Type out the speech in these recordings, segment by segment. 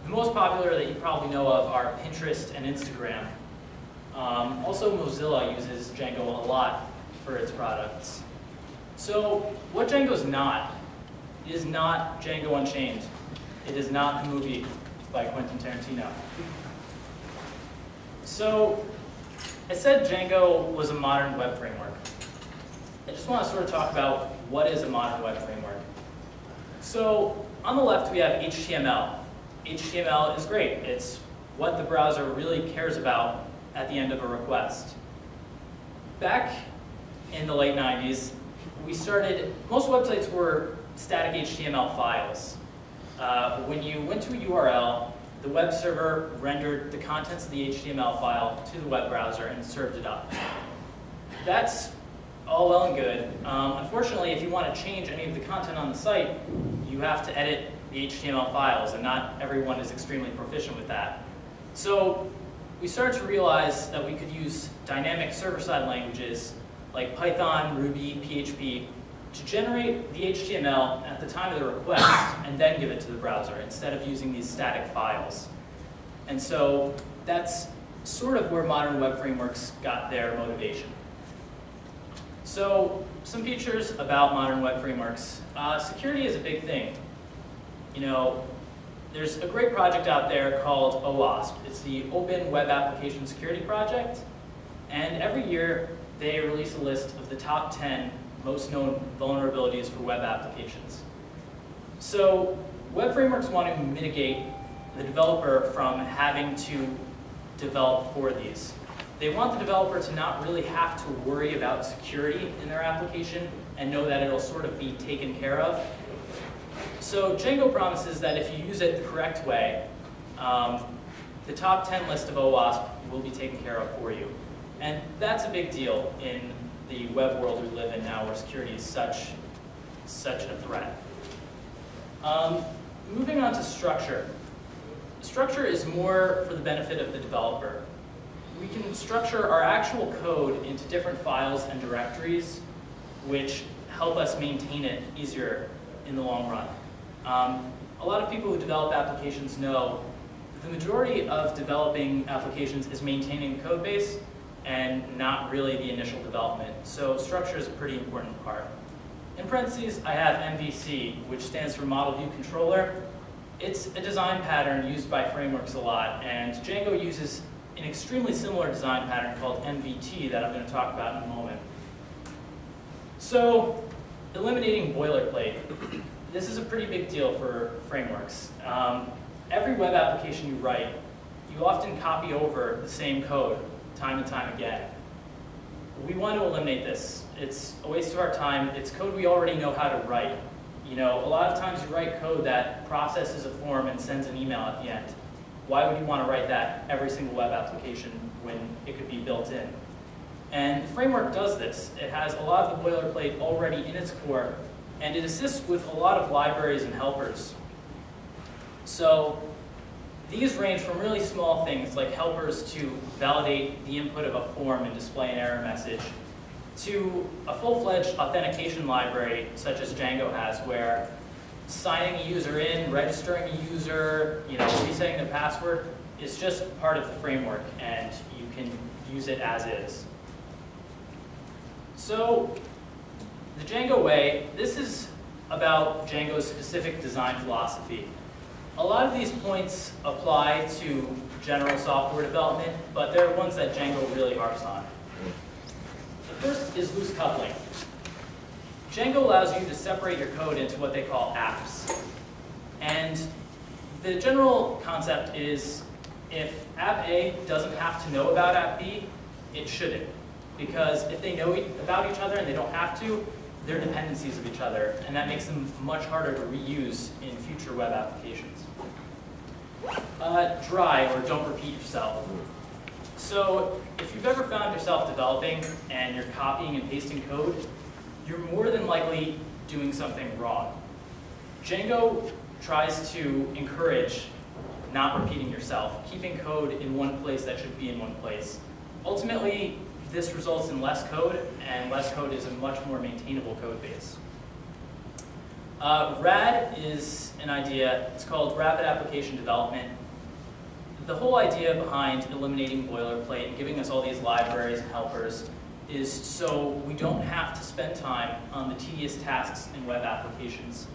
The most popular that you probably know of are Pinterest and Instagram. Also, Mozilla uses Django a lot for its products. So what Django's not is not Django Unchained. It is not the movie by Quentin Tarantino. So I said Django was a modern web framework. I just want to sort of talk about what is a modern web framework. So on the left, we have HTML. HTML is great. It's what the browser really cares about at the end of a request. Back in the late 90s, most websites were static HTML files. When you went to a URL, the web server rendered the contents of the HTML file to the web browser and served it up. That's all well and good. Unfortunately, if you want to change any of the content on the site, you have to edit the HTML files, and not everyone is extremely proficient with that. So we started to realize that we could use dynamic server-side languages like Python, Ruby, PHP to generate the HTML at the time of the request and then give it to the browser instead of using these static files. And so that's sort of where modern web frameworks got their motivation. So some features about modern web frameworks. Security is a big thing. You know, there's a great project out there called OWASP. It's the Open Web Application Security Project. And every year, they release a list of the top 10 most known vulnerabilities for web applications. So web frameworks want to mitigate the developer from having to develop for these. They want the developer to not really have to worry about security in their application and know that it'll sort of be taken care of. So Django promises that if you use it the correct way, the top 10 list of OWASP will be taken care of for you. And that's a big deal in the web world we live in now, where security is such a threat. Moving on to structure. Structure is more for the benefit of the developer. We can structure our actual code into different files and directories, which help us maintain it easier in the long run. A lot of people who develop applications know the majority of developing applications is maintaining the code base and not really the initial development. So structure is a pretty important part. In parentheses, I have MVC, which stands for Model View Controller. It's a design pattern used by frameworks a lot, and Django uses an extremely similar design pattern called MVT that I'm going to talk about in a moment. So, eliminating boilerplate. This is a pretty big deal for frameworks. Every web application you write, you often copy over the same code time and time again. We want to eliminate this. It's a waste of our time. It's code we already know how to write. You know, a lot of times you write code that processes a form and sends an email at the end. Why would you want to write that every single web application when it could be built in? And the framework does this. It has a lot of the boilerplate already in its core, and it assists with a lot of libraries and helpers. So these range from really small things like helpers to validate the input of a form and display an error message, to a full-fledged authentication library such as Django has, where signing a user in, registering a user, resetting their password is just part of the framework, and you can use it as is. So the Django way, this is about Django's specific design philosophy. A lot of these points apply to general software development, but there are ones that Django really harps on. The first is loose coupling. Django allows you to separate your code into what they call apps. And the general concept is if app A doesn't have to know about app B, it shouldn't. Because if they know about each other and they don't have to, they're dependencies of each other, and that makes them much harder to reuse in future web applications. Dry, or don't repeat yourself. So if you've ever found yourself developing and you're copying and pasting code, you're more than likely doing something wrong. Django tries to encourage not repeating yourself, keeping code in one place that should be in one place. Ultimately, this results in less code, and less code is a much more maintainable code base. RAD is an idea. It's called Rapid Application Development. The whole idea behind eliminating boilerplate and giving us all these libraries and helpers is so we don't have to spend time on the tedious tasks in web applications.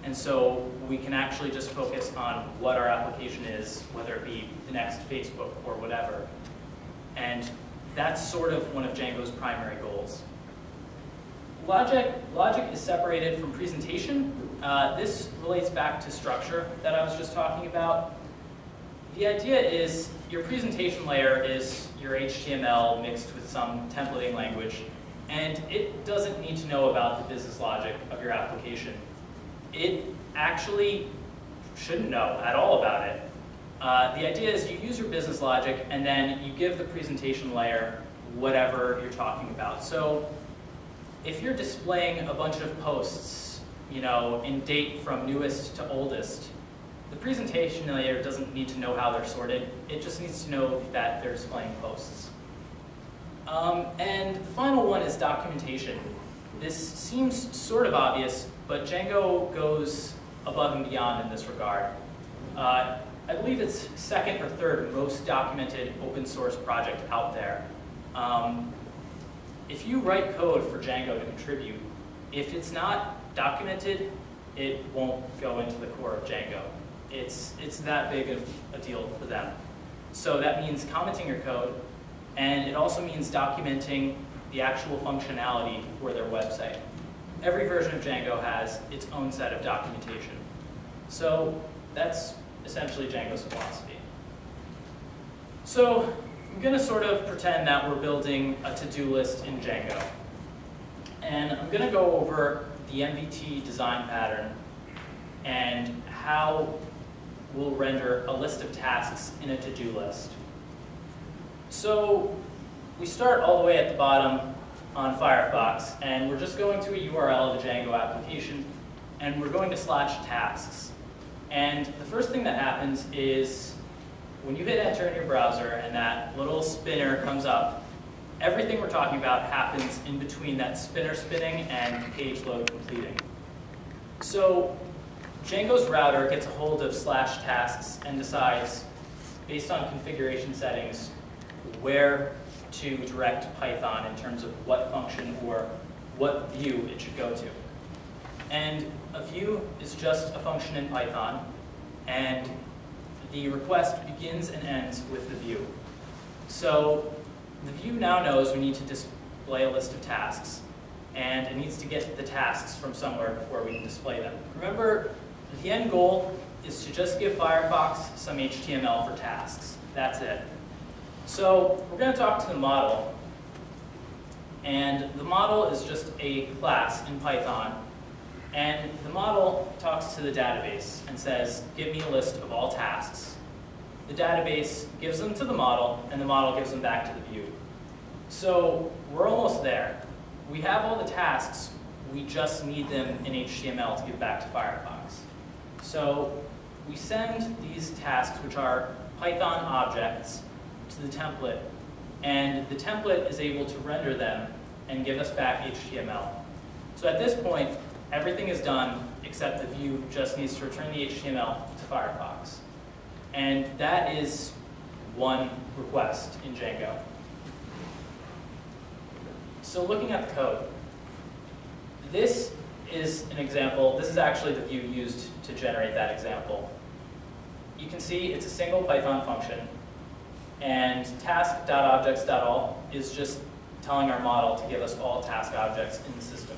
And so we can actually just focus on what our application is, whether it be the next Facebook or whatever. And that's sort of one of Django's primary goals. Logic is separated from presentation. This relates back to structure that I was just talking about. The idea is your presentation layer is your HTML mixed with some templating language, and it doesn't need to know about the business logic of your application. It actually shouldn't know at all about it. The idea is you use your business logic and then you give the presentation layer whatever you're talking about. So if you're displaying a bunch of posts, in date from newest to oldest, the presentation layer doesn't need to know how they're sorted. It just needs to know that they're displaying posts. And the final one is documentation. This seems sort of obvious, but Django goes above and beyond in this regard. I believe it's second or third most documented open source project out there. If you write code for Django to contribute, if it's not documented, it won't go into the core of Django. It's that big of a deal for them. So that means commenting your code, and it also means documenting the actual functionality for their website. Every version of Django has its own set of documentation. So that's essentially Django's philosophy. So I'm going to sort of pretend that we're building a to-do list in Django. And I'm going to go over the MVT design pattern and how we'll render a list of tasks in a to-do list. So we start all the way at the bottom on Firefox, and we're just going to a URL of the Django application, and we're going to /tasks. And the first thing that happens is when you hit enter in your browser and that little spinner comes up, everything we're talking about happens in between that spinner spinning and page load completing. So Django's router gets a hold of /tasks and decides, based on configuration settings, where to direct Python in terms of what function or what view it should go to. And a view is just a function in Python, and the request begins and ends with the view. So the view now knows we need to display a list of tasks, and it needs to get the tasks from somewhere before we can display them. Remember, the end goal is to just give Firefox some HTML for tasks. That's it. So we're going to talk to the model, and the model is just a class in Python, and the model talks to the database and says, give me a list of all tasks. The database gives them to the model, and the model gives them back to the view. So we're almost there. We have all the tasks, we just need them in HTML to give back to Firefox. So we send these tasks, which are Python objects, to the template, and the template is able to render them and give us back HTML. So at this point, everything is done except the view just needs to return the HTML to Firefox. And that is one request in Django. So looking at the code, this is an example. This is actually the view used to generate that example. You can see it's a single Python function, and task.objects.all is just telling our model to give us all task objects in the system.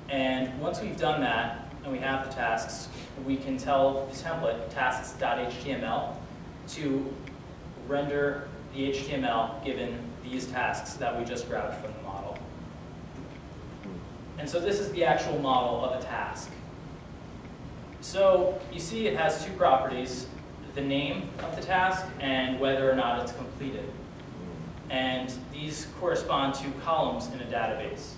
And once we've done that, and we have the tasks, we can tell the template, tasks.html, to render the HTML given these tasks that we just grabbed from the model. And so this is the actual model of a task. So you see it has two properties, the name of the task and whether or not it's completed. And these correspond to columns in a database.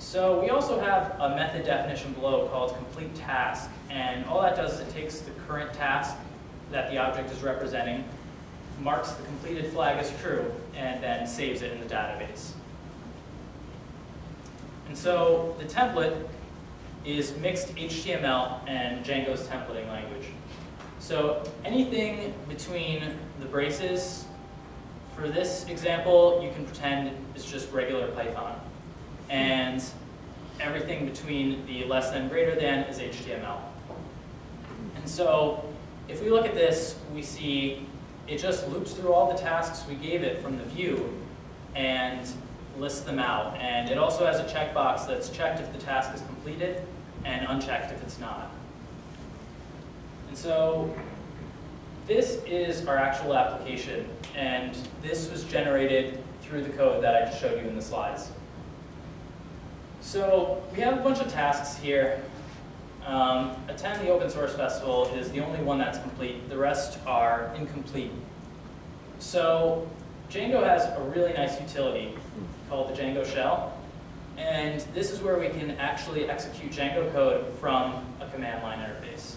So we also have a method definition below called complete task, and all that does is it takes the current task that the object is representing, marks the completed flag as true, and then saves it in the database. And so the template is mixed HTML and Django's templating language. So anything between the braces, for this example, you can pretend is just regular Python. And everything between the less than greater than is HTML. And so if we look at this, we see it just loops through all the tasks we gave it from the view and lists them out. And it also has a checkbox that's checked if the task is completed and unchecked if it's not. And so this is our actual application, and this was generated through the code that I just showed you in the slides. So we have a bunch of tasks here. Attend the Open Source Festival is the only one that's complete. The rest are incomplete. So Django has a really nice utility called the Django shell. And this is where we can actually execute Django code from a command line interface.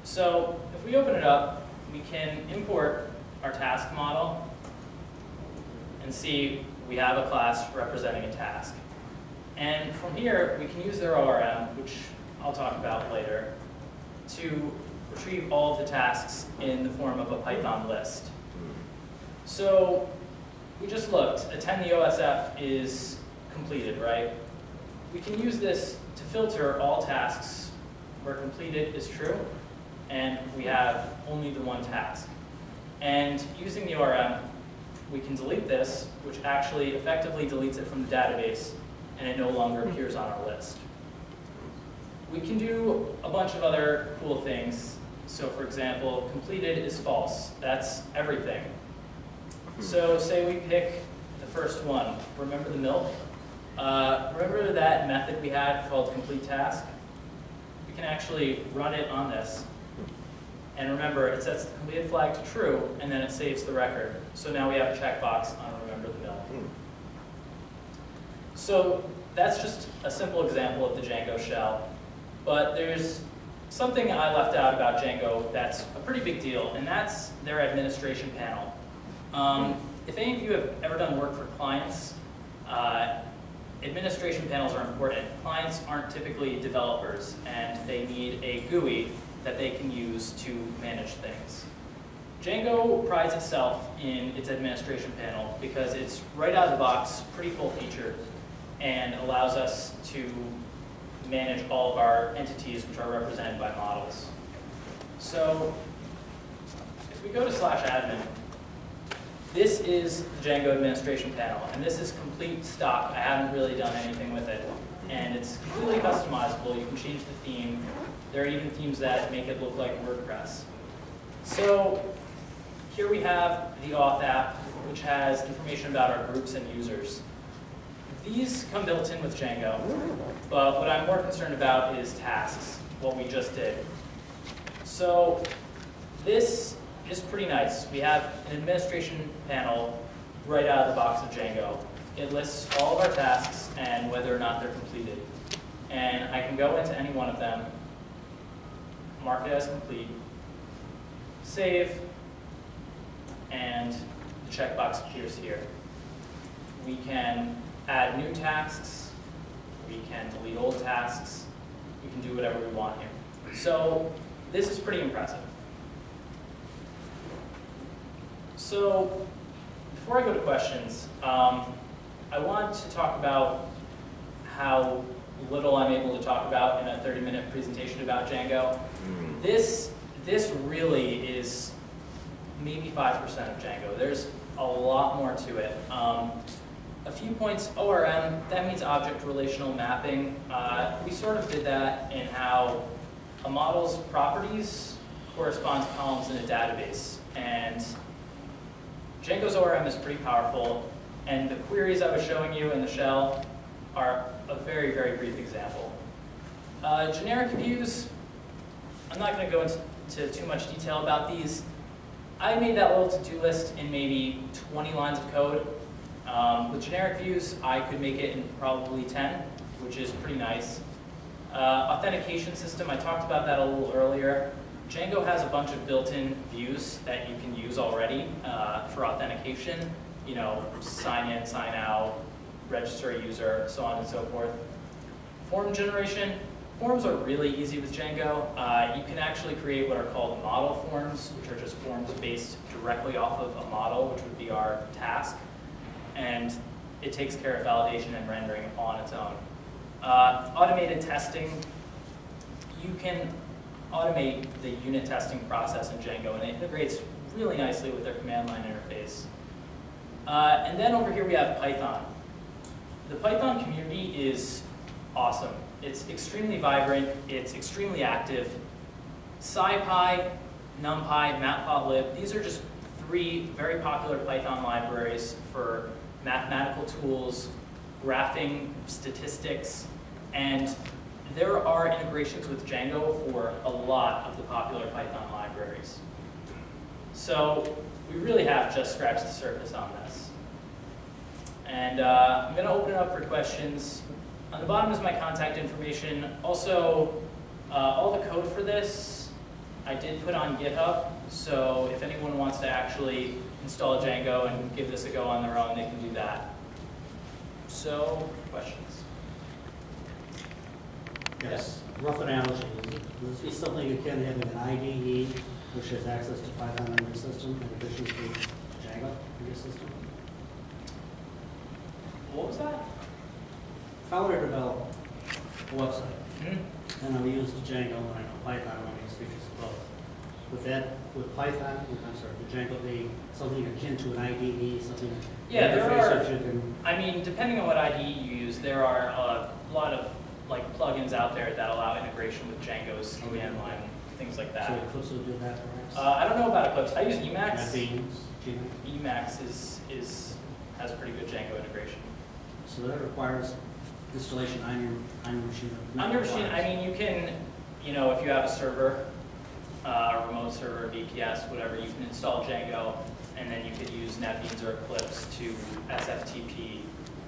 So if we open it up, we can import our task model and see we have a class representing a task. And from here, we can use their ORM, which I'll talk about later, to retrieve all of the tasks in the form of a Python list. So we just looked. Attend the OSF is completed, right? We can use this to filter all tasks where completed is true, and we have only the one task. And using the ORM, we can delete this, which actually effectively deletes it from the database, and it no longer appears on our list. We can do a bunch of other cool things. So for example, completed is false. That's everything. So say we pick the first one. Remember the milk? Remember that method we had called complete task? We can actually run it on this. And remember, it sets the completed flag to true, and then it saves the record. So now we have a checkbox on remember the milk. So that's just a simple example of the Django shell. But there's something I left out about Django that's a pretty big deal, and that's their administration panel. If any of you have ever done work for clients, administration panels are important. Clients aren't typically developers, and they need a GUI that they can use to manage things. Django prides itself in its administration panel because it's right out of the box, pretty full-featured, and allows us to manage all of our entities which are represented by models. So if we go to /admin, this is the Django administration panel, and this is complete stock. I haven't really done anything with it. And it's completely customizable. You can change the theme. There are even themes that make it look like WordPress. So here we have the auth app, which has information about our groups and users. These come built in with Django, but what I'm more concerned about is tasks, what we just did. So this is pretty nice. We have an administration panel right out of the box of Django. It lists all of our tasks and whether or not they're completed. And I can go into any one of them, mark it as complete, save, and the checkbox appears here. We can add new tasks, we can delete old tasks, we can do whatever we want here. So this is pretty impressive. So before I go to questions, I want to talk about how little I'm able to talk about in a 30-minute presentation about Django. This really is maybe 5% of Django. There's a lot more to it. A few points, ORM, that means object relational mapping. We sort of did that in how a model's properties correspond to columns in a database. And Django's ORM is pretty powerful, and the queries I was showing you in the shell are a very, very brief example. Generic views, I'm not going to go into too much detail about these. I made that little to-do list in maybe 20 lines of code. With generic views, I could make it in probably 10, which is pretty nice. Authentication system, I talked about that a little earlier. Django has a bunch of built-in views that you can use already for authentication. You know, sign in, sign out, register a user, so on and so forth. Form generation. Forms are really easy with Django. You can actually create what are called model forms, which are just forms based directly off of a model, which would be our task. And it takes care of validation and rendering on its own. Automated testing. You can automate the unit testing process in Django, and it integrates really nicely with their command line interface. And then over here we have Python. The Python community is awesome. It's extremely vibrant, it's extremely active. SciPy, NumPy, Matplotlib, these are just 3 very popular Python libraries for mathematical tools, graphing, statistics, and there are integrations with Django for a lot of the popular Python libraries. So we really have just scratched the surface on this. And I'm going to open it up for questions. On the bottom is my contact information. Also, all the code for this I did put on GitHub, so if anyone wants to actually install Django and give this a go on their own, they can do that. So, questions? Yes. Rough analogy. Would this be something akin to having an IDE which has access to Python in your system in addition to Django in your system? What was that? If I were to develop a website, and I use Django and I know Python, I want to use features of both. With Python, I'm sorry, would Django be something akin to an IDE, something Yeah, there are, that you can... I mean, depending on what IDE you use, there are a lot of like plugins out there that allow integration with Django's command line, things like that. So Eclipse will do that perhaps? I don't know about Eclipse. I use Emacs. Gmail. Emacs has pretty good Django integration. So that requires installation on your machine? On your machine, I mean, you can, you know, if you have a server, a remote server, VPS, whatever, you can install Django, and then you could use NetBeans or Eclipse to SFTP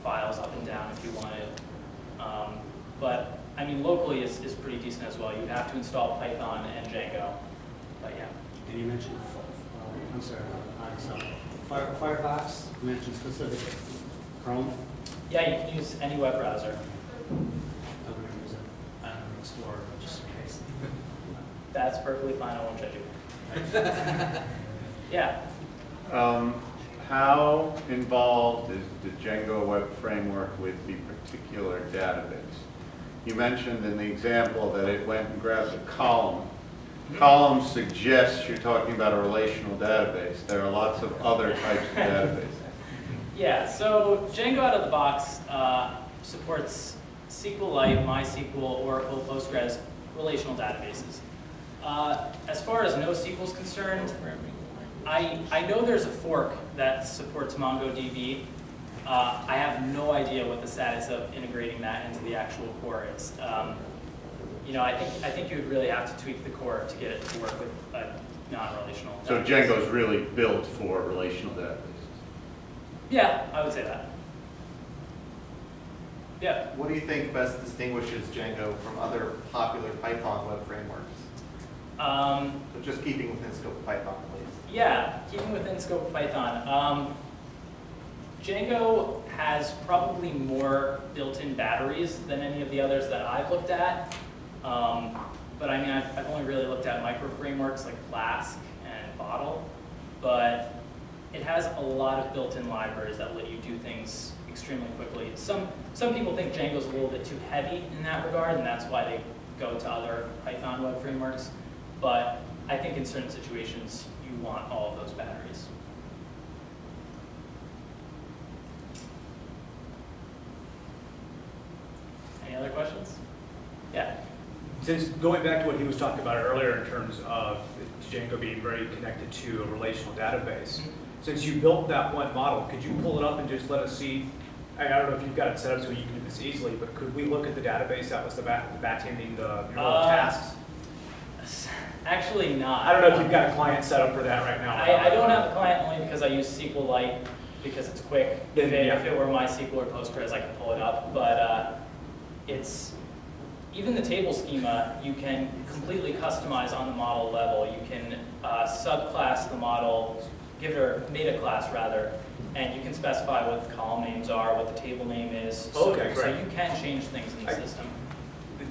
files up and down if you wanted. But, I mean, locally is pretty decent as well. You'd have to install Python and Django, but yeah. And you mentioned, I'm sorry, Firefox, you mentioned specifically Chrome. Yeah, you can use any web browser. I'm going to use it. I'm going to Explorer just in case. That's perfectly fine. I won't judge you. Yeah. How involved is the Django web framework with the particular database? You mentioned in the example that it went and grabbed a column. Column suggests you're talking about a relational database. There are lots of other types of databases. Yeah, so Django out of the box supports SQLite, MySQL, Oracle, Postgres, relational databases. As far as NoSQL is concerned, I know there's a fork that supports MongoDB. I have no idea what the status of integrating that into the actual core is. You know, I think you would really have to tweak the core to get it to work with a non-relational database. So Django is really built for relational databases. Yeah, I would say that. Yeah. What do you think best distinguishes Django from other popular Python web frameworks? So just keeping within scope of Python, please. Yeah, keeping within scope of Python. Django has probably more built-in batteries than any of the others that I've looked at. But I mean, I've only really looked at micro frameworks like Flask and Bottle. But it has a lot of built-in libraries that let you do things extremely quickly. Some people think Django's a little bit too heavy in that regard, and that's why they go to other Python web frameworks. But I think in certain situations, you want all of those batteries. Any other questions? Yeah. Since going back to what he was talking about earlier in terms of Django being very connected to a relational database, since you built that one model, could you pull it up and just let us see? I don't know if you've got it set up so you can do this easily, but could we look at the database that was the back-ending the tasks? Actually not. I don't know if you've got a client set up for that right now. I don't have a client only because I use SQLite because it's quick. If it were MySQL or Postgres, I could pull it up. But even the table schema, you can completely customize on the model level. You can subclass the model, give it a meta class rather, and you can specify what the column names are, what the table name is. So, okay, great. So you can change things in the system.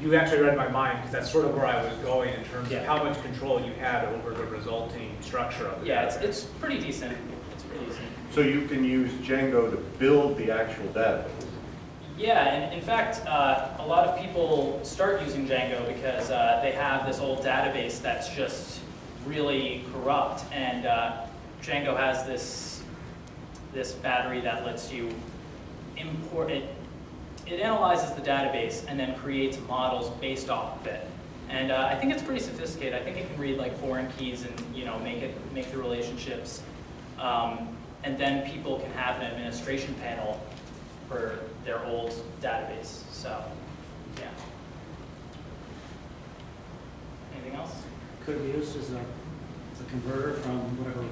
you actually read my mind, because that's sort of where I was going in terms of Yeah. how much control you had over the resulting structure of the Yeah, database. it's pretty decent. It's pretty decent. So you can use Django to build the actual database. Yeah, and in fact, a lot of people start using Django because they have this old database that's just really corrupt, and Django has this battery that lets you import it. It analyzes the database and then creates models based off of it. And I think it's pretty sophisticated. I think it can read like foreign keys and make the relationships. And then people can have an administration panel for their old database. So, yeah. Anything else? Could be used as a converter from whatever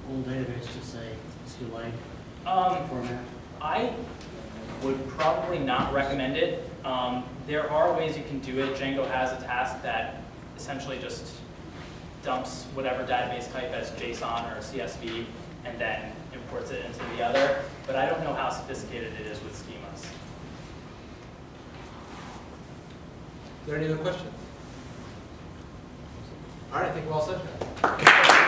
old database to say SQLite format. I would probably not recommend it. There are ways you can do it. Django has a task that essentially just dumps whatever database type as JSON or CSV and then imports it into the other. But I don't know how sophisticated it is with schemas. Is there any other questions? All right, I think we're all set.